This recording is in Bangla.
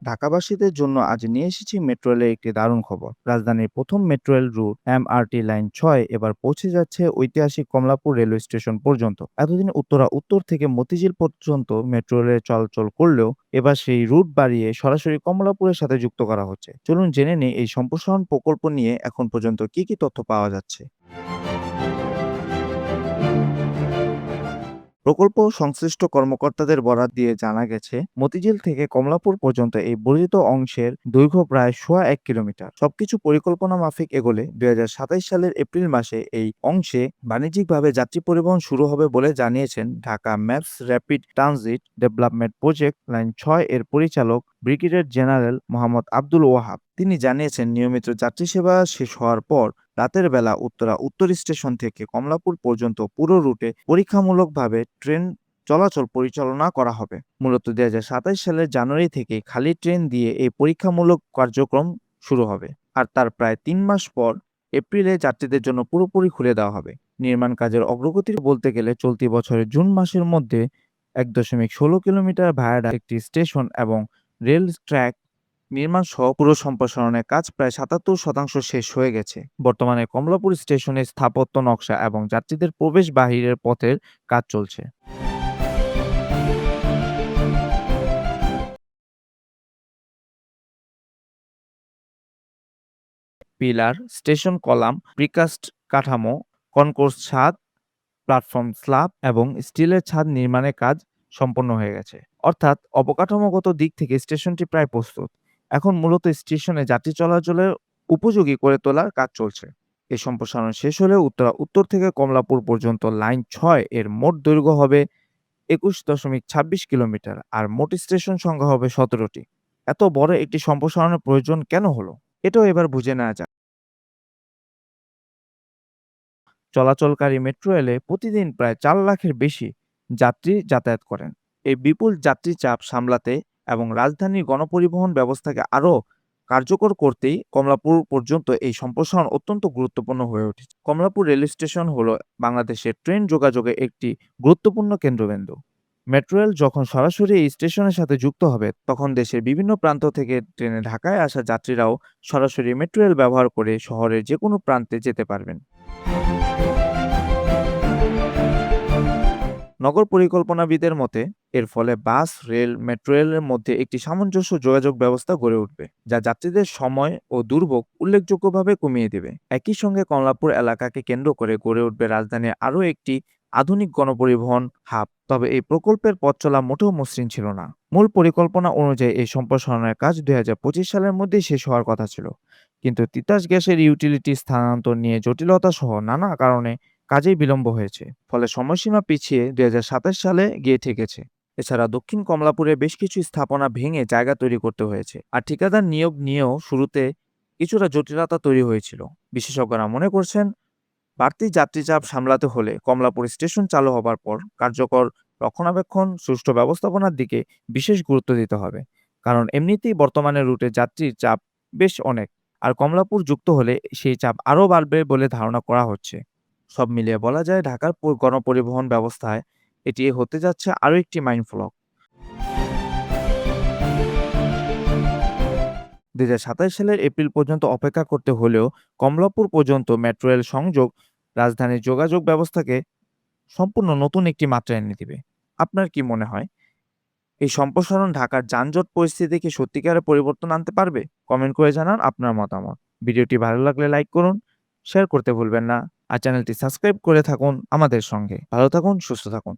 ঢাকাবাসীদের জন্য আজ নিয়ে এসেছি মেট্রো রেলের একটি দারুণ খবর। রাজধানীর প্রথম metro rail root MRT line ৬ এবার পৌঁছে যাচ্ছে ঐতিহাসিক কমলাপুর রেলওয়ে স্টেশন পর্যন্ত। এতদিন উত্তরা উত্তর থেকে মতিঝিল পর্যন্ত মেট্রো রেল চলাচল করলেও এবার সেই রুট বাড়িয়ে সরাসরি কমলাপুরের সাথে যুক্ত করা হচ্ছে। চলুন জেনে নিই এই সম্প্রসারণ প্রকল্প নিয়ে এখন পর্যন্ত কি কি তথ্য পাওয়া যাচ্ছে। প্রকল্প সংশ্লিষ্ট কর্মকর্তাদের বরাত দিয়ে জানা গেছে, মতিঝিল থেকে কমলাপুর পর্যন্ত এই বর্ধিত অংশের দৈর্ঘ্য প্রায় ১.৫ কিলোমিটার। সবকিছু পরিকল্পনা মাফিক এগোলে ২০২৭ সালের এপ্রিল মাসে এই অংশে বাণিজ্যিকভাবে যাত্রী পরিবহন শুরু হবে বলে জানিয়েছেন Dhaka maps rapid transit development project line ৬ এর পরিচালক ব্রিগেডিয়ার জেনারেল মোহাম্মদ আব্দুল ওয়াহাব। তিনি জানিয়েছেন, নিয়মিত যাত্রী সেবা শেষ হওয়ার পর রাতের বেলা উত্তরা উত্তর স্টেশন থেকে কমলাপুর পর্যন্ত পুরো রুটে পরীক্ষামূলকভাবে ট্রেন চলাচল পরিচালনা করা হবে। মূলত ২০২৭ সালের জানুয়ারি থেকে খালি ট্রেন দিয়ে এই পরীক্ষামূলক কার্যক্রম শুরু হবে, আর তার প্রায় ৩ মাস পর এপ্রিলে যাত্রীদের জন্য পুরোপুরি খুলে দেওয়া হবে। নির্মাণ কাজের অগ্রগতি বলতে গেলে চলতি বছরের জুন মাসের মধ্যে ১.১৬ কিলোমিটার ভায়াডাক্ট, একটি স্টেশন এবং রেল ট্র্যাক নির্মাণ সহ পুরো সম্প্রসারণের কাজ প্রায় ৭৭% শেষ হয়ে গেছে। বর্তমানে কমলাপুর স্টেশনের স্থাপত্য নকশা এবং যাত্রীদের প্রবেশ বাহিরের পথের কাজ চলছে। পিলার, স্টেশন কলাম, প্রিকাস্ট কাঠামো, কনকোর্স ছাদ, প্ল্যাটফর্ম স্ল্যাব এবং স্টিলের ছাদ নির্মাণের কাজ সম্পন্ন হয়ে গেছে। অর্থাৎ অবকাঠামোগত দিক থেকে স্টেশনটি প্রায় প্রস্তুত। এখন মূলত স্টেশনে যাত্রী চলাচলের উপযোগী করে তোলার কাজ চলছে। এই সম্প্রসারণ শেষ হলে উত্তরা উত্তর থেকে কমলাপুর পর্যন্ত লাইন ৬ এর মোট দৈর্ঘ্য হবে ২১.২৬ কিলোমিটার, আর মোট স্টেশন সংখ্যা হবে ১৭টি। এত বড় একটি সম্প্রসারণের প্রয়োজন কেন হলো, এটাও এবার বুঝে নেওয়া যাক। চলাচলকারী মেট্রো রেলে প্রতিদিন প্রায় ৪ লাখের বেশি যাত্রী যাতায়াত করেন। এই বিপুল যাত্রী চাপ সামলাতে এবং রাজধানীর গণপরিবহন ব্যবস্থাকে আরও কার্যকর করতেই কমলাপুর পর্যন্ত এই সম্প্রসারণ অত্যন্ত গুরুত্বপূর্ণ হয়ে উঠেছে। কমলাপুর রেল স্টেশন হলো বাংলাদেশের ট্রেন যোগাযোগের একটি গুরুত্বপূর্ণ কেন্দ্রবিন্দু। মেট্রো রেল যখন সরাসরি এই স্টেশনের সাথে যুক্ত হবে, তখন দেশের বিভিন্ন প্রান্ত থেকে ট্রেনে ঢাকায় আসা যাত্রীরাও সরাসরি মেট্রো রেল ব্যবহার করে শহরের যে কোনো প্রান্তে যেতে পারবেন। নগর পরিকল্পনাবিদের মতে, এর ফলে বাস, রেল, মেট্রো রেলের মধ্যে একটি সামঞ্জস্য যোগাযোগ ব্যবস্থা গড়ে উঠবে, যা যাত্রীদের সময় ও দুর্ভোগ উল্লেখযোগ্যভাবে কমিয়ে দেবে। একই সঙ্গে কমলাপুর এলাকাকে কেন্দ্র করে গড়ে উঠবে রাজধানীর আরও একটি আধুনিক গণপরিবহন হাব। তবে এই প্রকল্পের পথ চলা মোটেও মসৃণ ছিল না। মূল পরিকল্পনা অনুযায়ী এই সম্প্রসারণের কাজ ২০২৫ সালের মধ্যেই শেষ হওয়ার কথা ছিল, কিন্তু তিতাস গ্যাসের ইউটিলিটি স্থানান্তর নিয়ে জটিলতা সহ নানা কারণে কাজেই বিলম্ব হয়েছে। ফলে সময়সীমা পিছিয়ে ২০২৭ সালে গিয়ে ঠেকেছে। এছাড়া দক্ষিণ কমলাপুরে বেশ কিছু স্থাপনা ভেঙে জায়গা তৈরি করতে হয়েছে, আর ঠিকাদার নিয়োগ নিয়েও শুরুতে কিছুটা জটিলতা তৈরি হয়েছিল। বিশেষজ্ঞরা মনে করছেন, বাড়তি যাত্রী চাপ সামলাতে হলে কমলাপুর স্টেশন চালু হবার পর কার্যকর রক্ষণাবেক্ষণ, সুষ্ঠু ব্যবস্থাপনার দিকে বিশেষ গুরুত্ব দিতে হবে। কারণ এমনিতেই বর্তমানে রুটে যাত্রীর চাপ বেশ অনেক, আর কমলাপুর যুক্ত হলে সেই চাপ আরও বাড়বে বলে ধারণা করা হচ্ছে। সব মিলিয়ে বলা যায়, ঢাকার গণপরিবহন ব্যবস্থায় এটি হতে যাচ্ছে আরও একটি মাইলফলক। ২০২৭ সালের এপ্রিল পর্যন্ত অপেক্ষা করতে হলেও কমলাপুর পর্যন্ত মেট্রো রেল সংযোগ রাজধানীর যোগাযোগ ব্যবস্থাকে সম্পূর্ণ নতুন একটি মাত্রা এনে দিবে। আপনার কি মনে হয়, এই সম্প্রসারণ ঢাকার যানজট পরিস্থিতিকে সত্যিকারের পরিবর্তন আনতে পারবে? কমেন্ট করে জানান আপনার মতামত। ভিডিওটি ভালো লাগলে লাইক করুন, শেয়ার করতে ভুলবেন না, আর চ্যানেলটি সাবস্ক্রাইব করে থাকুন আমাদের সঙ্গে। ভালো থাকুন, সুস্থ থাকুন।